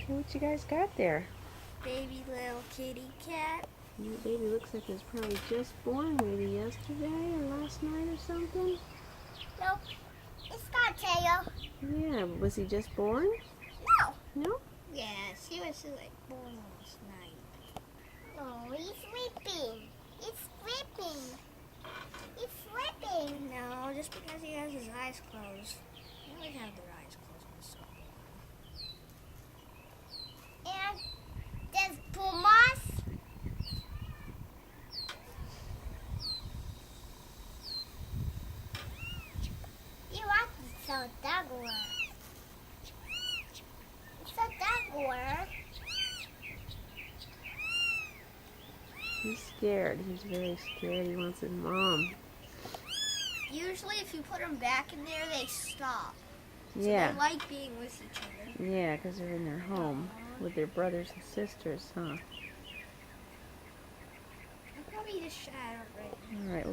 Show what you guys got there. Baby little kitty cat. Your baby looks like it was probably just born, maybe yesterday or last night or something. Nope. It's got a tail. Yeah, was he just born? No. No? Yeah, she was like born last night. Oh, he's sleeping. He's sleeping. He's sleeping. No, just because he has his eyes closed. They always have their eyes closed. And there's pumas. You want to sell Jaguar. It's a Jaguar. He's scared. He's very scared. He wants his mom. Usually if you put them back in there, they stop. So Yeah. they like being with each other. Yeah, because they're in their home with their brothers and sisters, huh? I probably just shot already. All right.